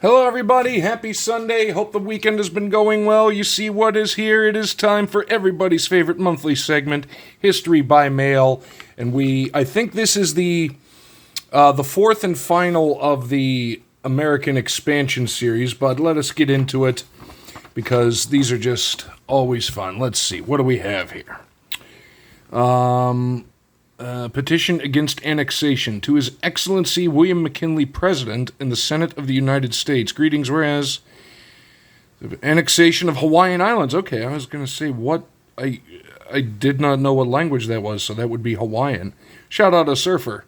Hello, everybody. Happy Sunday. Hope the weekend has been going well. You see what is here. It is time for everybody's favorite monthly segment, History by Mail. And I think this is the fourth and final of the American expansion series, but let us get into it because these are just always fun. Let's see. What do we have here? Petition against annexation to His Excellency William McKinley, President in the Senate of the United States. Greetings, whereas the annexation of Hawaiian Islands. Okay, I was going to say what I did not know what language that was, so that would be Hawaiian. Shout out a surfer.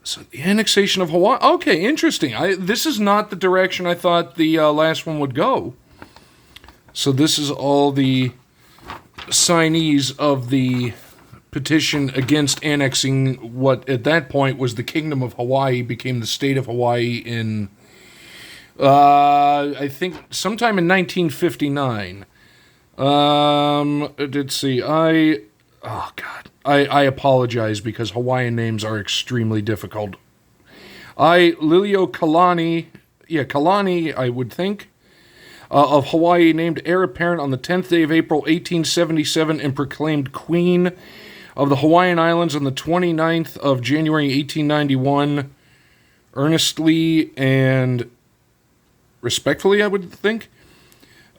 So the annexation of Hawaii. Okay, interesting. This is not the direction I thought the last one would go. So this is all the signees of the petition against annexing what at that point was the Kingdom of Hawaii, became the state of Hawaii in, I think, sometime in 1959. Let's see, I apologize because Hawaiian names are extremely difficult. Kalani, I would think, of Hawaii, named heir apparent on the 10th day of April, 1877, and proclaimed Queen of the Hawaiian Islands on the 29th of January, 1891, earnestly and respectfully, I would think.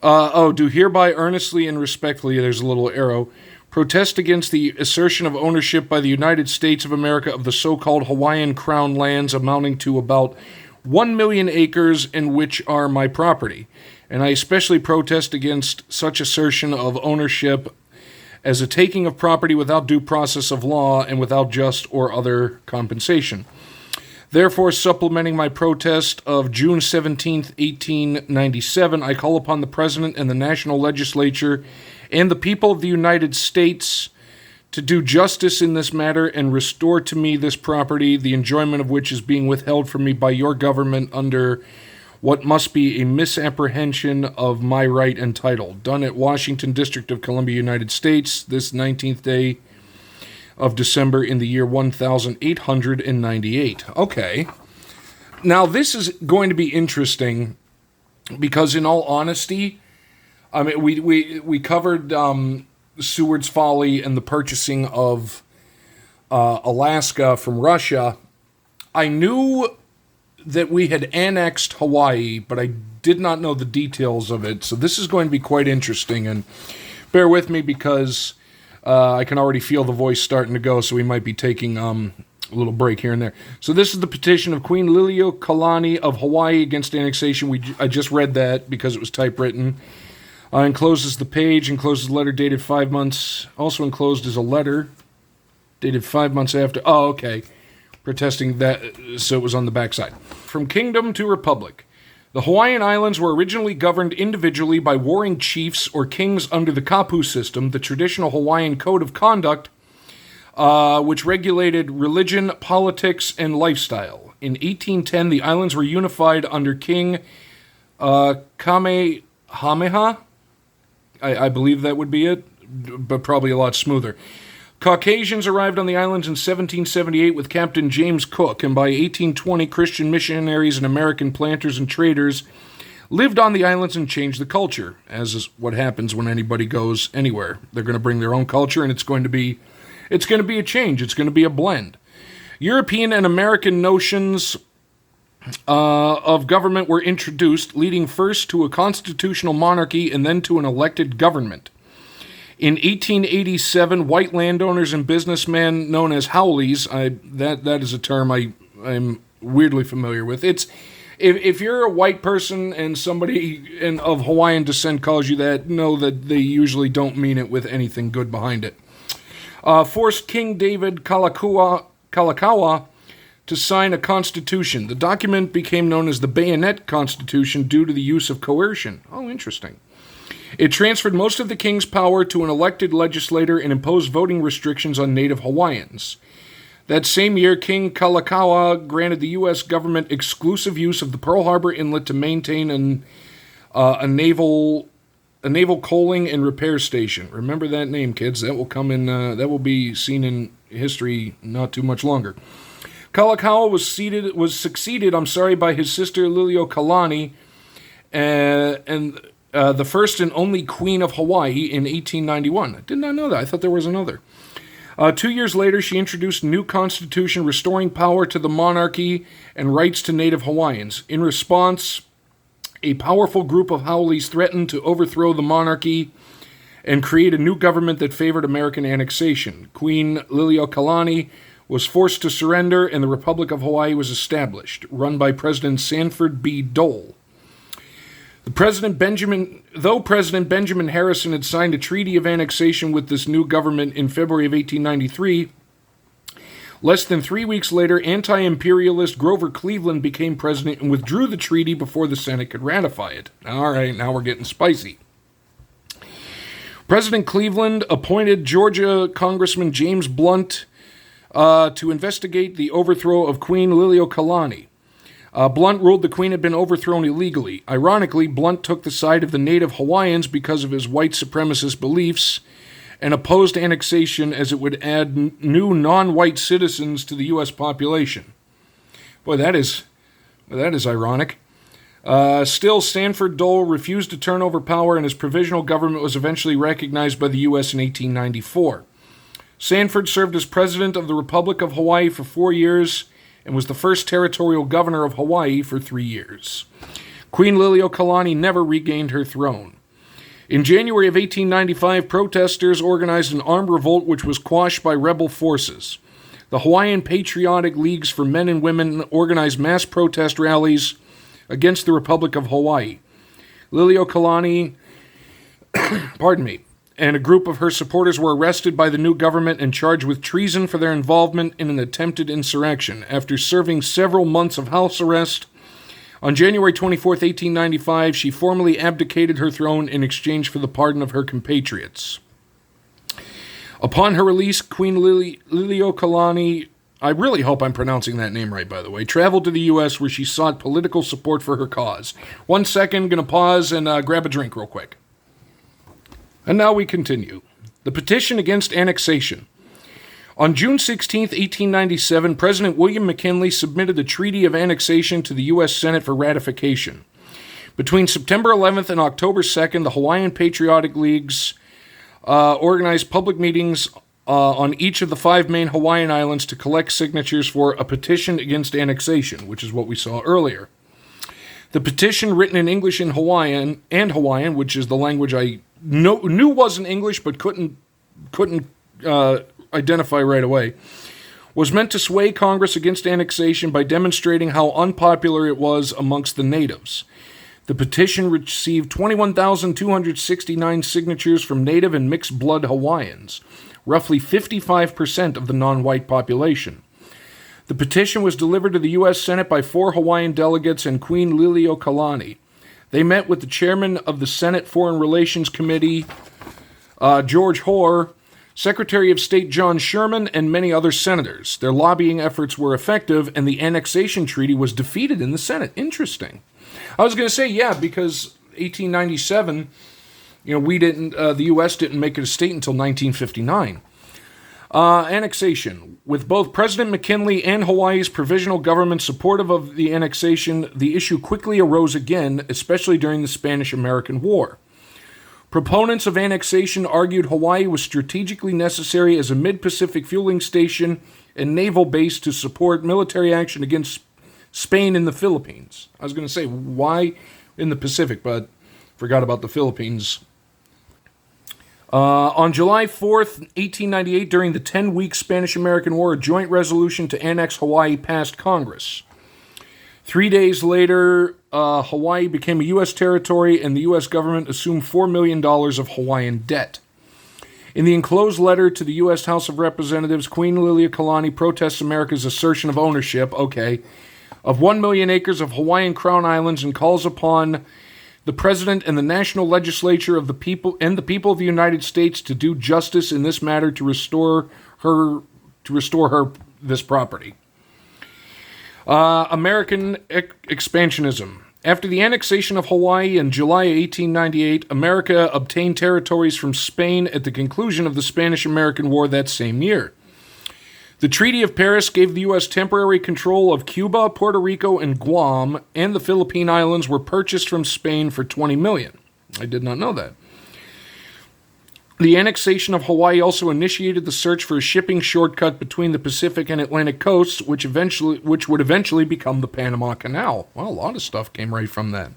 Do hereby earnestly and respectfully, there's a little arrow, protest against the assertion of ownership by the United States of America of the so-called Hawaiian Crown lands amounting to about 1 million acres in which are my property. And I especially protest against such assertion of ownership as a taking of property without due process of law and without just or other compensation. Therefore, supplementing my protest of June 17th, 1897, I call upon the President and the National Legislature and the people of the United States to do justice in this matter and restore to me this property, the enjoyment of which is being withheld from me by your government under what must be a misapprehension of my right and title. Done at Washington, District of Columbia, United States, this 19th day of December in the year 1898. Okay. Now, this is going to be interesting because, in all honesty, I mean, we covered Seward's Folly and the purchasing of Alaska from Russia. I knew that we had annexed Hawaii, but I did not know the details of it. So this is going to be quite interesting, and bear with me because I can already feel the voice starting to go, so we might be taking a little break here and there. So this is the petition of Queen Liliuokalani of Hawaii against annexation. I just read that because it was typewritten. Encloses the page, encloses the letter dated 5 months. Also enclosed is a letter dated 5 months after. Oh, okay. Protesting that, so it was on the backside. From Kingdom to Republic. The Hawaiian Islands were originally governed individually by warring chiefs or kings under the kapu system, the traditional Hawaiian code of conduct, which regulated religion, politics, and lifestyle. In 1810, the islands were unified under King Kamehameha. I believe that would be it, but probably a lot smoother. Caucasians arrived on the islands in 1778 with Captain James Cook, and by 1820, Christian missionaries and American planters and traders lived on the islands and changed the culture, as is what happens when anybody goes anywhere. They're going to bring their own culture, and it's going to be a change. It's going to be a blend. European and American notions of government were introduced, leading first to a constitutional monarchy and then to an elected government. In 1887, white landowners and businessmen known as haoles, that is a term I'm weirdly familiar with. It's if you're a white person and somebody of Hawaiian descent calls you that, know that they usually don't mean it with anything good behind it. Forced King David Kalakaua to sign a constitution. The document became known as the Bayonet Constitution due to the use of coercion. Oh, interesting. It transferred most of the king's power to an elected legislator and imposed voting restrictions on native Hawaiians. That same year, King Kalakaua granted the U.S. government exclusive use of the Pearl Harbor Inlet to maintain a naval coaling and repair station. Remember that name, kids. That will come in. That will be seen in history not too much longer. Kalakaua was succeeded by his sister Liliuokalani, and the first and only Queen of Hawaii in 1891. I did not know that. I thought there was another. 2 years later, she introduced a new constitution restoring power to the monarchy and rights to native Hawaiians. In response, a powerful group of haoles threatened to overthrow the monarchy and create a new government that favored American annexation. Queen Liliuokalani was forced to surrender, and the Republic of Hawaii was established, run by President Sanford B. Dole. Though President Benjamin Harrison had signed a treaty of annexation with this new government in February of 1893, less than 3 weeks later, anti-imperialist Grover Cleveland became president and withdrew the treaty before the Senate could ratify it. All right, now we're getting spicy. President Cleveland appointed Georgia Congressman James Blunt to investigate the overthrow of Queen Liliuokalani. Blunt ruled the queen had been overthrown illegally. Ironically, Blunt took the side of the native Hawaiians because of his white supremacist beliefs and opposed annexation as it would add new non-white citizens to the U.S. population. Boy, that is ironic. Still, Sanford Dole refused to turn over power, and his provisional government was eventually recognized by the U.S. in 1894. Sanford served as president of the Republic of Hawaii for 4 years and was the first territorial governor of Hawaii for 3 years. Queen Liliuokalani never regained her throne. In January of 1895, protesters organized an armed revolt which was quashed by rebel forces. The Hawaiian Patriotic Leagues for Men and Women organized mass protest rallies against the Republic of Hawaii. Liliuokalani, and a group of her supporters were arrested by the new government and charged with treason for their involvement in an attempted insurrection. After serving several months of house arrest, on January 24, 1895, she formally abdicated her throne in exchange for the pardon of her compatriots. Upon her release, Queen Liliuokalani, I really hope I'm pronouncing that name right, by the way, traveled to the U.S. where she sought political support for her cause. 1 second, going to pause and grab a drink real quick. And now we continue. The petition against annexation. On June 16, 1897, President William McKinley submitted the Treaty of Annexation to the U.S. Senate for ratification. Between September 11th and October 2nd, the Hawaiian Patriotic Leagues organized public meetings on each of the 5 main Hawaiian islands to collect signatures for a petition against annexation, which is what we saw earlier. The petition, written in English and Hawaiian, which is the language I knew wasn't English but couldn't identify right away, was meant to sway Congress against annexation by demonstrating how unpopular it was amongst the natives. The petition received 21,269 signatures from native and mixed-blood Hawaiians, roughly 55% of the non-white population. The petition was delivered to the U.S. Senate by 4 Hawaiian delegates and Queen Liliuokalani. They met with the chairman of the Senate Foreign Relations Committee, George Hoare, Secretary of State John Sherman, and many other senators. Their lobbying efforts were effective, and the annexation treaty was defeated in the Senate. Interesting. I was going to say, yeah, because 1897, the U.S. didn't make it a state until 1959. Annexation. With both President McKinley and Hawaii's provisional government supportive of the annexation, the issue quickly arose again, especially during the Spanish-American War. Proponents of annexation argued Hawaii was strategically necessary as a mid-Pacific fueling station and naval base to support military action against Spain in the Philippines. I was going to say, why in the Pacific, but forgot about the Philippines. On July 4th, 1898, during the 10-week Spanish-American War, a joint resolution to annex Hawaii passed Congress. 3 days later, Hawaii became a U.S. territory, and the U.S. government assumed $4 million of Hawaiian debt. In the enclosed letter to the U.S. House of Representatives, Queen Liliuokalani protests America's assertion of ownership, of 1 million acres of Hawaiian Crown Islands and calls upon the President and the national legislature of the people of the United States to do justice in this matter to restore her this property. American expansionism. After the annexation of Hawaii in July 1898, America obtained territories from Spain at the conclusion of the Spanish-American War that same year. The Treaty of Paris gave the U.S. temporary control of Cuba, Puerto Rico, and Guam, and the Philippine Islands were purchased from Spain for $20 million. I did not know that. The annexation of Hawaii also initiated the search for a shipping shortcut between the Pacific and Atlantic coasts, which would eventually become the Panama Canal. Well, a lot of stuff came right from that.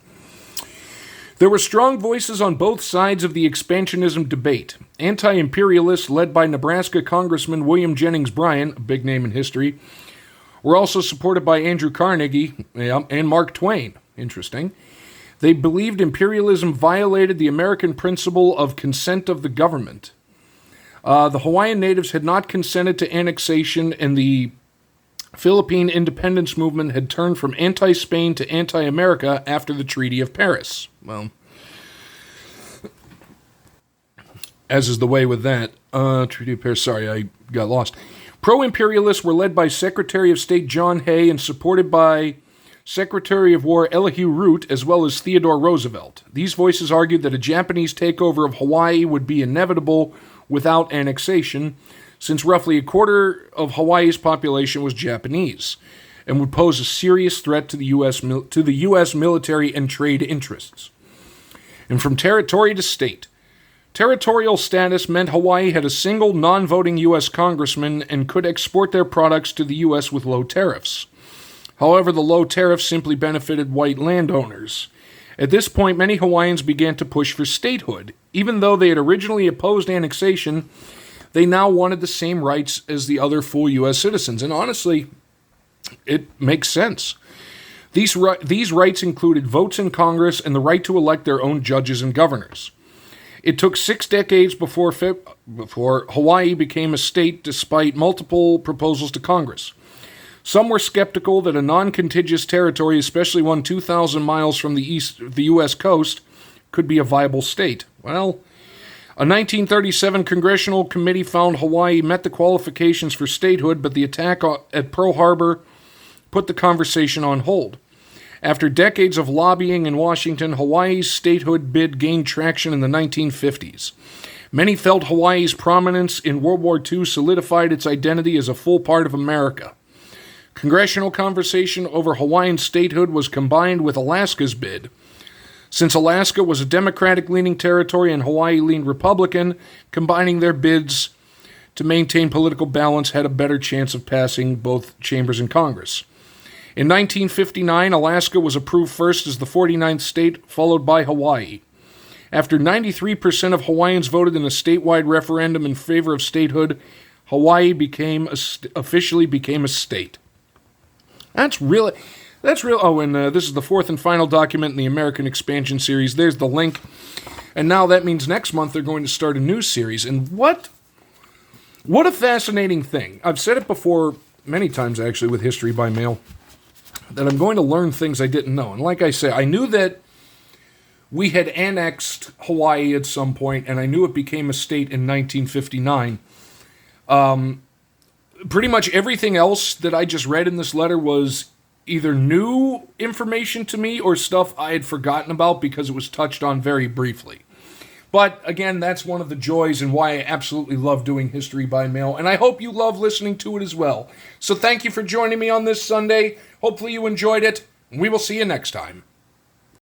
There were strong voices on both sides of the expansionism debate. Anti-imperialists, led by Nebraska Congressman William Jennings Bryan, a big name in history, were also supported by Andrew Carnegie and Mark Twain. Interesting. They believed imperialism violated the American principle of consent of the government. The Hawaiian natives had not consented to annexation, and the Philippine independence movement had turned from anti-Spain to anti-America after the Treaty of Paris. Well, as is the way with that. Treaty of Paris, sorry, I got lost. Pro-imperialists were led by Secretary of State John Hay and supported by Secretary of War Elihu Root, as well as Theodore Roosevelt. These voices argued that a Japanese takeover of Hawaii would be inevitable without annexation, since roughly a quarter of Hawaii's population was Japanese, and would pose a serious threat to the U.S. military and trade interests. And from territory to state, territorial status meant Hawaii had a single non-voting U.S. congressman and could export their products to the U.S. with low tariffs. However, the low tariffs simply benefited white landowners. At this point, many Hawaiians began to push for statehood. Even though they had originally opposed annexation, they now wanted the same rights as the other full U.S. citizens. And honestly, it makes sense. These rights included votes in Congress and the right to elect their own judges and governors. It took 6 decades before Hawaii became a state, despite multiple proposals to Congress. Some were skeptical that a non-contiguous territory, especially one 2,000 miles from the U.S. coast, could be a viable state. Well, a 1937 congressional committee found Hawaii met the qualifications for statehood, but the attack at Pearl Harbor put the conversation on hold. After decades of lobbying in Washington, Hawaii's statehood bid gained traction in the 1950s. Many felt Hawaii's prominence in World War II solidified its identity as a full part of America. Congressional conversation over Hawaiian statehood was combined with Alaska's bid. Since Alaska was a Democratic-leaning territory and Hawaii leaned Republican, combining their bids to maintain political balance had a better chance of passing both chambers in Congress. In 1959, Alaska was approved first as the 49th state, followed by Hawaii. After 93% of Hawaiians voted in a statewide referendum in favor of statehood, Hawaii officially became a state. That's real. Oh, and this is the 4th and final document in the American Expansion series. There's the link. And now that means next month they're going to start a new series. And what a fascinating thing. I've said it before many times, actually, with History by Mail, that I'm going to learn things I didn't know. And like I say, I knew that we had annexed Hawaii at some point, and I knew it became a state in 1959. Pretty much everything else that I just read in this letter was either new information to me or stuff I had forgotten about because it was touched on very briefly. But again, that's one of the joys and why I absolutely love doing History by Mail, and I hope you love listening to it as well. So thank you for joining me on this Sunday. Hopefully you enjoyed it, and we will see you next time.